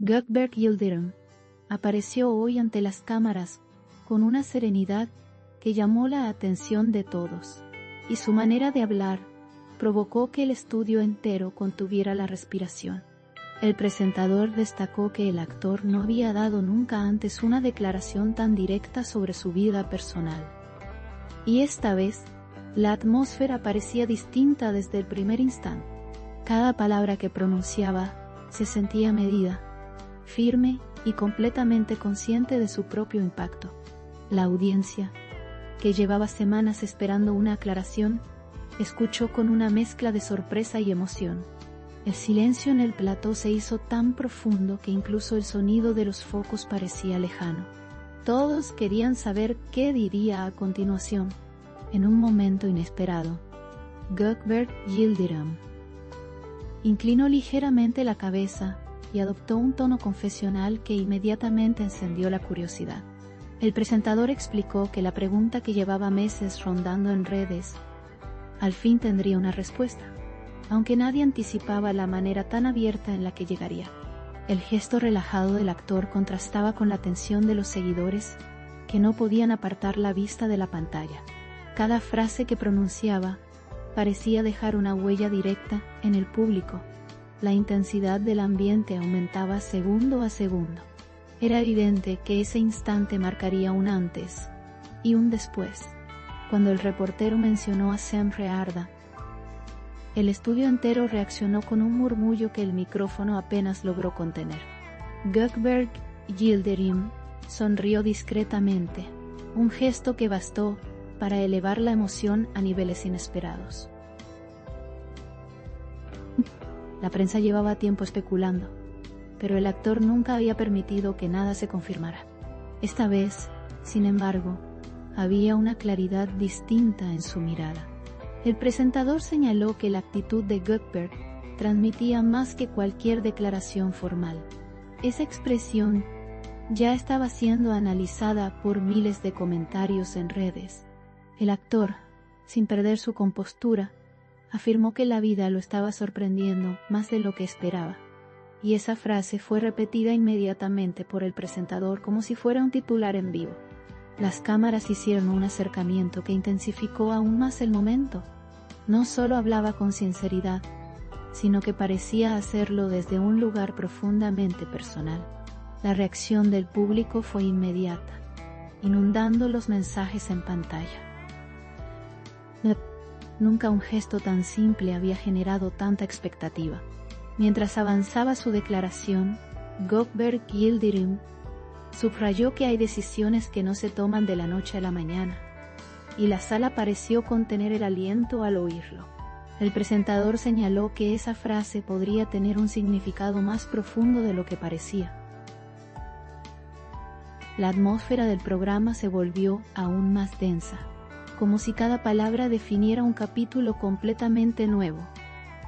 Gökberg Yildirim apareció hoy ante las cámaras con una serenidad que llamó la atención de todos, y su manera de hablar provocó que el estudio entero contuviera la respiración. El presentador destacó que el actor no había dado nunca antes una declaración tan directa sobre su vida personal. Y esta vez, la atmósfera parecía distinta desde el primer instante. Cada palabra que pronunciaba se sentía medida, firme y completamente consciente de su propio impacto. La audiencia, que llevaba semanas esperando una aclaración, escuchó con una mezcla de sorpresa y emoción. El silencio en el plató se hizo tan profundo que incluso el sonido de los focos parecía lejano. Todos querían saber qué diría a continuación. En un momento inesperado, Gökberg Yildirim inclinó ligeramente la cabeza y adoptó un tono confesional que inmediatamente encendió la curiosidad. El presentador explicó que la pregunta que llevaba meses rondando en redes al fin tendría una respuesta, aunque nadie anticipaba la manera tan abierta en la que llegaría. El gesto relajado del actor contrastaba con la tensión de los seguidores, que no podían apartar la vista de la pantalla. Cada frase que pronunciaba parecía dejar una huella directa en el público. La intensidad del ambiente aumentaba segundo a segundo. Era evidente que ese instante marcaría un antes y un después. Cuando el reportero mencionó a Semre Arda, el estudio entero reaccionó con un murmullo que el micrófono apenas logró contener. Gökberg Yildirim sonrió discretamente, un gesto que bastó para elevar la emoción a niveles inesperados. La prensa llevaba tiempo especulando, pero el actor nunca había permitido que nada se confirmara. Esta vez, sin embargo, había una claridad distinta en su mirada. El presentador señaló que la actitud de Gökberg transmitía más que cualquier declaración formal. Esa expresión ya estaba siendo analizada por miles de comentarios en redes. El actor, sin perder su compostura, afirmó que la vida lo estaba sorprendiendo más de lo que esperaba. Y esa frase fue repetida inmediatamente por el presentador como si fuera un titular en vivo. Las cámaras hicieron un acercamiento que intensificó aún más el momento. No solo hablaba con sinceridad, sino que parecía hacerlo desde un lugar profundamente personal. La reacción del público fue inmediata, inundando los mensajes en pantalla. Nunca un gesto tan simple había generado tanta expectativa. Mientras avanzaba su declaración, Gökberg Yildirim subrayó que hay decisiones que no se toman de la noche a la mañana, y la sala pareció contener el aliento al oírlo. El presentador señaló que esa frase podría tener un significado más profundo de lo que parecía. La atmósfera del programa se volvió aún más densa, como si cada palabra definiera un capítulo completamente nuevo.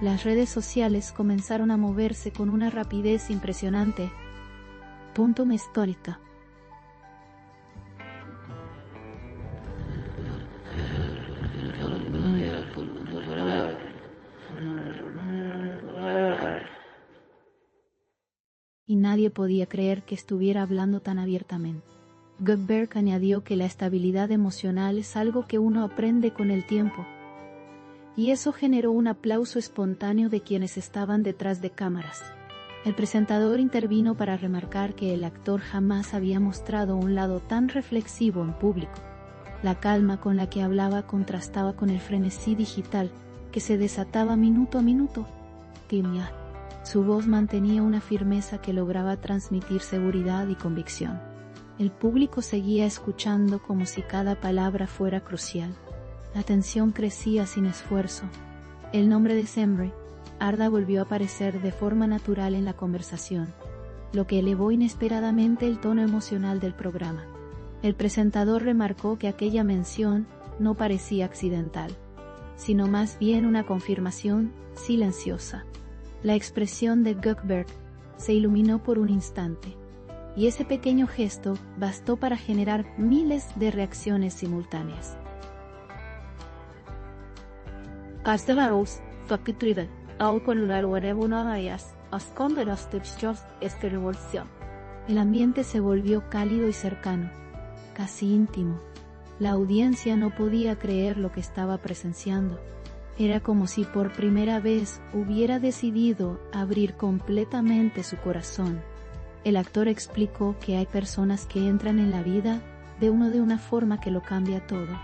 Las redes sociales comenzaron a moverse con una rapidez impresionante. Histórica. Y nadie podía creer que estuviera hablando tan abiertamente. Gökberg añadió que la estabilidad emocional es algo que uno aprende con el tiempo, y eso generó un aplauso espontáneo de quienes estaban detrás de cámaras. El presentador intervino para remarcar que el actor jamás había mostrado un lado tan reflexivo en público. La calma con la que hablaba contrastaba con el frenesí digital que se desataba minuto a minuto. Su voz mantenía una firmeza que lograba transmitir seguridad y convicción. El público seguía escuchando como si cada palabra fuera crucial. La tensión crecía sin esfuerzo. El nombre de Semre Arda volvió a aparecer de forma natural en la conversación, lo que elevó inesperadamente el tono emocional del programa. El presentador remarcó que aquella mención no parecía accidental, sino más bien una confirmación silenciosa. La expresión de Gökberg se iluminó por un instante, y ese pequeño gesto bastó para generar miles de reacciones simultáneas. El ambiente se volvió cálido y cercano, casi íntimo. La audiencia no podía creer lo que estaba presenciando. Era como si por primera vez hubiera decidido abrir completamente su corazón. El actor explicó que hay personas que entran en la vida de uno de una forma que lo cambia todo.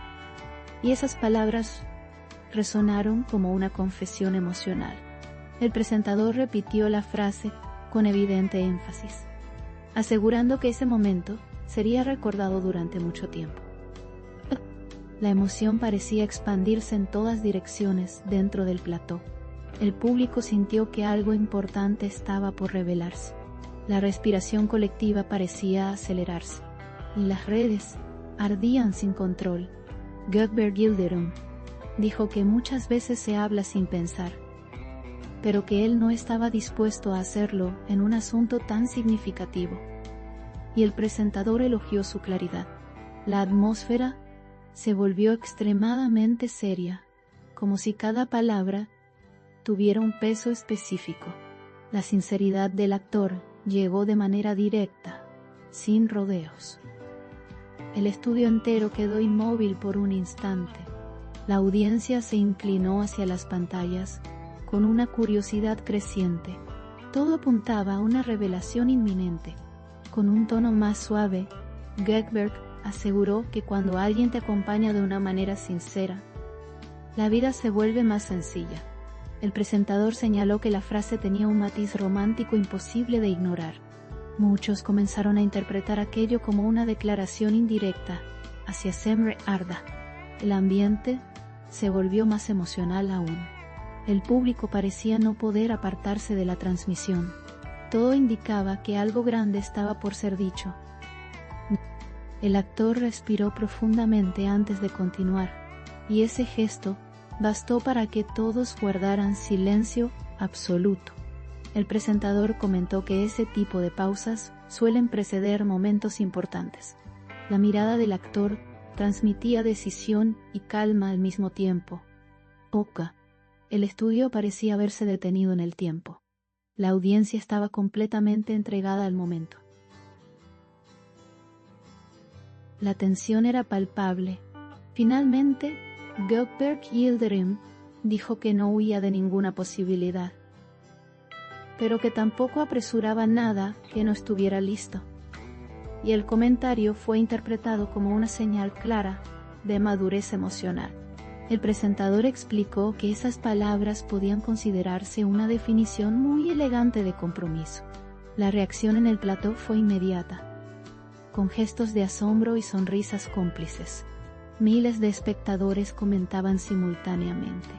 Y esas palabras resonaron como una confesión emocional. El presentador repitió la frase con evidente énfasis, asegurando que ese momento sería recordado durante mucho tiempo. La emoción parecía expandirse en todas direcciones dentro del plató. El público sintió que algo importante estaba por revelarse. La respiración colectiva parecía acelerarse, y las redes ardían sin control. Gökberg Yildirim dijo que muchas veces se habla sin pensar, pero que él no estaba dispuesto a hacerlo en un asunto tan significativo. Y el presentador elogió su claridad. La atmósfera se volvió extremadamente seria, como si cada palabra tuviera un peso específico. La sinceridad del actor llegó de manera directa, sin rodeos. El estudio entero quedó inmóvil por un instante. La audiencia se inclinó hacia las pantallas, con una curiosidad creciente. Todo apuntaba a una revelación inminente. Con un tono más suave, Gökberg aseguró que cuando alguien te acompaña de una manera sincera, la vida se vuelve más sencilla. El presentador señaló que la frase tenía un matiz romántico imposible de ignorar. Muchos comenzaron a interpretar aquello como una declaración indirecta hacia Semre Arda. El ambiente se volvió más emocional aún. El público parecía no poder apartarse de la transmisión. Todo indicaba que algo grande estaba por ser dicho. El actor respiró profundamente antes de continuar, y ese gesto bastó para que todos guardaran silencio absoluto. El presentador comentó que ese tipo de pausas suelen preceder momentos importantes. La mirada del actor transmitía decisión y calma al mismo tiempo. El estudio parecía haberse detenido en el tiempo. La audiencia estaba completamente entregada al momento. La tensión era palpable. Finalmente, Gökberg Yildirim dijo que no huía de ninguna posibilidad, pero que tampoco apresuraba nada que no estuviera listo. Y el comentario fue interpretado como una señal clara de madurez emocional. El presentador explicó que esas palabras podían considerarse una definición muy elegante de compromiso. La reacción en el plató fue inmediata, con gestos de asombro y sonrisas cómplices. Miles de espectadores comentaban simultáneamente.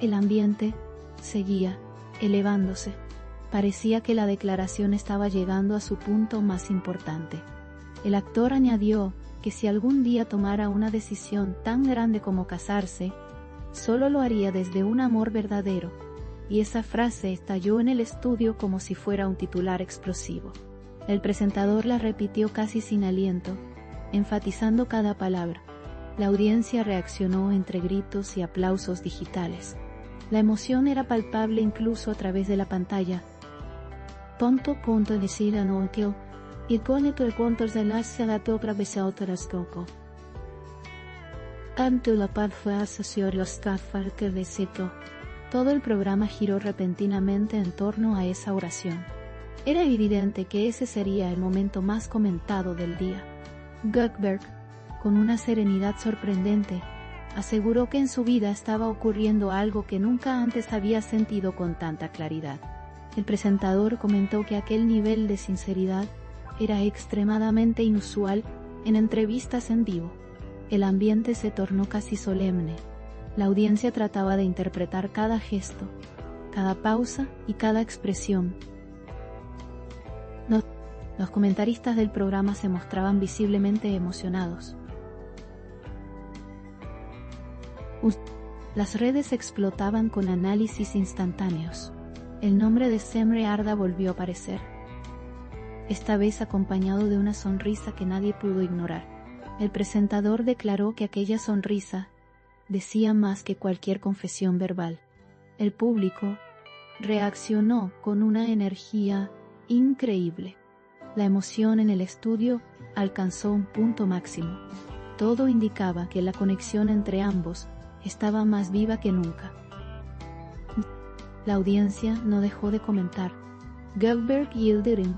El ambiente seguía elevándose. Parecía que la declaración estaba llegando a su punto más importante. El actor añadió que si algún día tomara una decisión tan grande como casarse, solo lo haría desde un amor verdadero, y esa frase estalló en el estudio como si fuera un titular explosivo. El presentador la repitió casi sin aliento, enfatizando cada palabra. La audiencia reaccionó entre gritos y aplausos digitales. La emoción era palpable incluso a través de la pantalla. Todo el programa giró repentinamente en torno a esa oración. Era evidente que ese sería el momento más comentado del día. Gökberg, con una serenidad sorprendente, aseguró que en su vida estaba ocurriendo algo que nunca antes había sentido con tanta claridad. El presentador comentó que aquel nivel de sinceridad era extremadamente inusual en entrevistas en vivo. El ambiente se tornó casi solemne. La audiencia trataba de interpretar cada gesto, cada pausa y cada expresión. Los comentaristas del programa se mostraban visiblemente emocionados. Las redes explotaban con análisis instantáneos. El nombre de Semre Arda volvió a aparecer, esta vez acompañado de una sonrisa que nadie pudo ignorar. El presentador declaró que aquella sonrisa decía más que cualquier confesión verbal. El público reaccionó con una energía increíble. La emoción en el estudio alcanzó un punto máximo. Todo indicaba que la conexión entre ambos estaba más viva que nunca. La audiencia no dejó de comentar. Goldberg Yildirim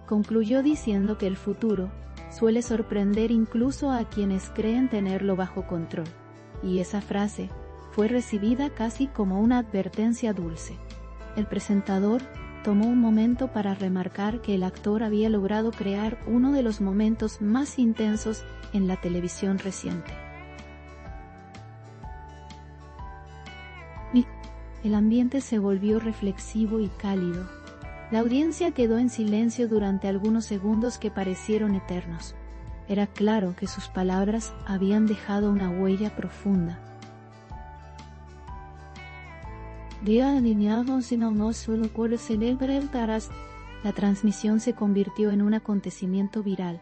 concluyó diciendo que el futuro suele sorprender incluso a quienes creen tenerlo bajo control, y esa frase fue recibida casi como una advertencia dulce. El presentador tomó un momento para remarcar que el actor había logrado crear uno de los momentos más intensos en la televisión reciente. El ambiente se volvió reflexivo y cálido. La audiencia quedó en silencio durante algunos segundos que parecieron eternos. Era claro que sus palabras habían dejado una huella profunda. La transmisión se convirtió en un acontecimiento viral.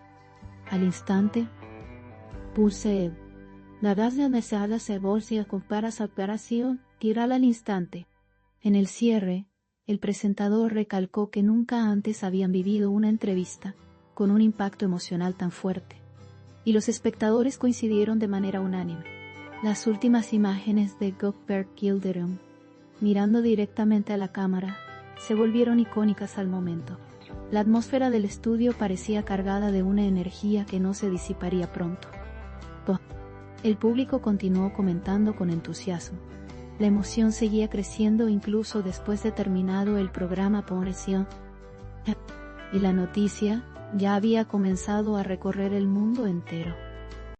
Al instante, pulse la gracia de sala se volvió compara su operación viral al instante. En el cierre, el presentador recalcó que nunca antes habían vivido una entrevista con un impacto emocional tan fuerte, y los espectadores coincidieron de manera unánime. Las últimas imágenes de Goldberg Yildirim, mirando directamente a la cámara, se volvieron icónicas al momento. La atmósfera del estudio parecía cargada de una energía que no se disiparía pronto. El público continuó comentando con entusiasmo. La emoción seguía creciendo incluso después de terminado el programa por presión, y la noticia ya había comenzado a recorrer el mundo entero.